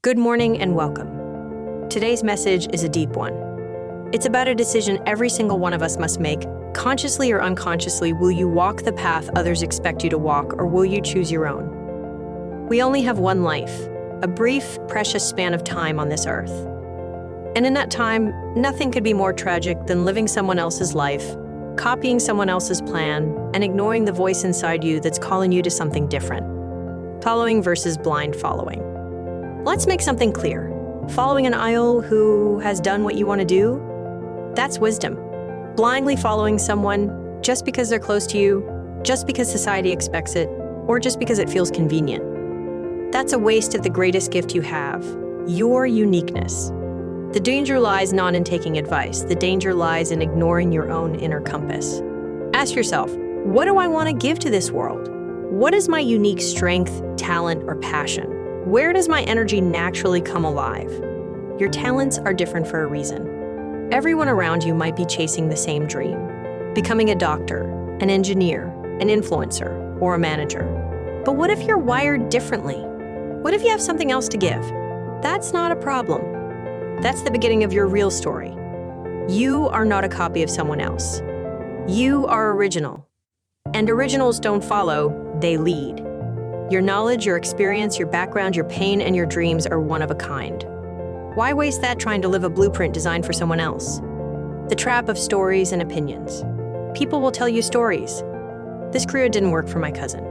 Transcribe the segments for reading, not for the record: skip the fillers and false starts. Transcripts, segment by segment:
Good morning and welcome. Today's message is a deep one. It's about a decision every single one of us must make. Consciously or unconsciously, will you walk the path others expect you to walk, or will you choose your own? We only have one life, a brief, precious span of time on this earth. And in that time, nothing could be more tragic than living someone else's life, copying someone else's plan, and ignoring the voice inside you that's calling you to something different. Following versus blind following. Let's make something clear. Following an idol who has done what you want to do, that's wisdom. Blindly following someone just because they're close to you, just because society expects it, or just because it feels convenient. That's a waste of the greatest gift you have, your uniqueness. The danger lies not in taking advice. The danger lies in ignoring your own inner compass. Ask yourself, what do I want to give to this world? What is my unique strength, talent, or passion? Where does my energy naturally come alive? Your talents are different for a reason. Everyone around you might be chasing the same dream, becoming a doctor, an engineer, an influencer, or a manager. But what if you're wired differently? What if you have something else to give? That's not a problem. That's the beginning of your real story. You are not a copy of someone else. You are original. And originals don't follow, they lead. Your knowledge, your experience, your background, your pain, and your dreams are one of a kind. Why waste that trying to live a blueprint designed for someone else? The trap of stories and opinions. People will tell you stories. This career didn't work for my cousin.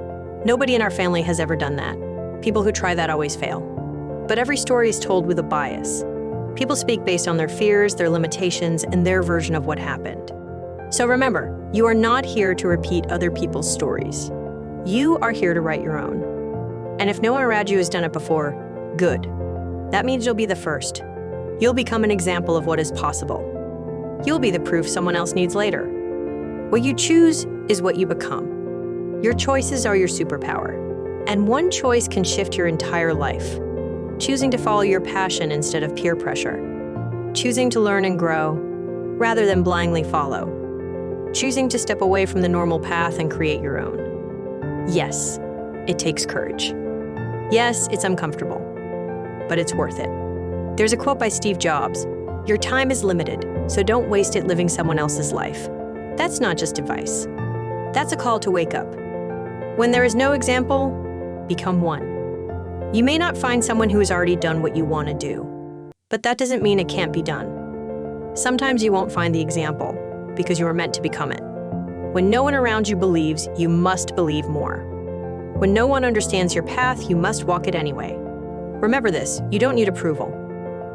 Nobody in our family has ever done that. People who try that always fail. But every story is told with a bias. People speak based on their fears, their limitations, and their version of what happened. So remember, you are not here to repeat other people's stories. You are here to write your own. And if no one around you has done it before, good. That means you'll be the first. You'll become an example of what is possible. You'll be the proof someone else needs later. What you choose is what you become. Your choices are your superpower. And one choice can shift your entire life. Choosing to follow your passion instead of peer pressure. Choosing to learn and grow, rather than blindly follow. Choosing to step away from the normal path and create your own. Yes, it takes courage. Yes, it's uncomfortable, but it's worth it. There's a quote by Steve Jobs, "Your time is limited, so don't waste it living someone else's life." That's not just advice. That's a call to wake up. When there is no example, become one. You may not find someone who has already done what you want to do, but that doesn't mean it can't be done. Sometimes you won't find the example because you were meant to become it. When no one around you believes, you must believe more. When no one understands your path, you must walk it anyway. Remember this, you don't need approval.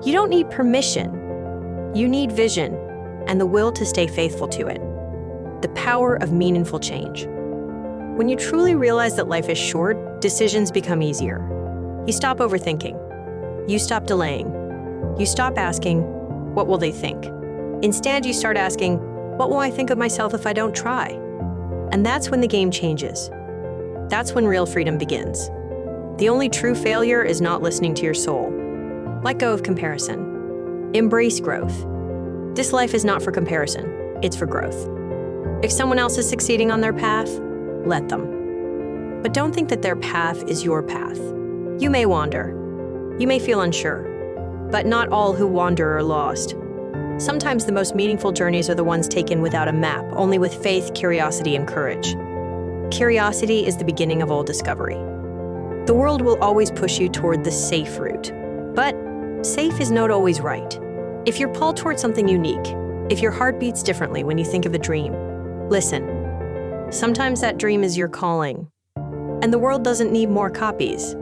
You don't need permission. You need vision and the will to stay faithful to it. The power of meaningful change. When you truly realize that life is short, decisions become easier. You stop overthinking. You stop delaying. You stop asking, what will they think? Instead, you start asking, what will I think of myself if I don't try? And that's when the game changes. That's when real freedom begins. The only true failure is not listening to your soul. Let go of comparison. Embrace growth. This life is not for comparison, it's for growth. If someone else is succeeding on their path, let them. But don't think that their path is your path. You may wander. You may feel unsure. But not all who wander are lost. Sometimes the most meaningful journeys are the ones taken without a map, only with faith, curiosity, and courage. Curiosity is the beginning of all discovery. The world will always push you toward the safe route. But safe is not always right. If you're pulled toward something unique, if your heart beats differently when you think of a dream, listen. Sometimes that dream is your calling. And the world doesn't need more copies.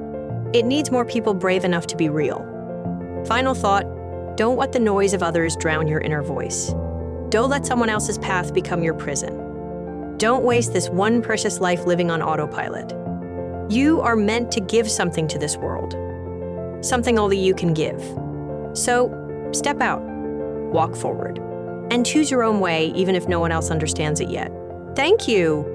It needs more people brave enough to be real. Final thought. Don't let the noise of others drown your inner voice. Don't let someone else's path become your prison. Don't waste this one precious life living on autopilot. You are meant to give something to this world. Something only you can give. So, step out, walk forward, and choose your own way even if no one else understands it yet. Thank you.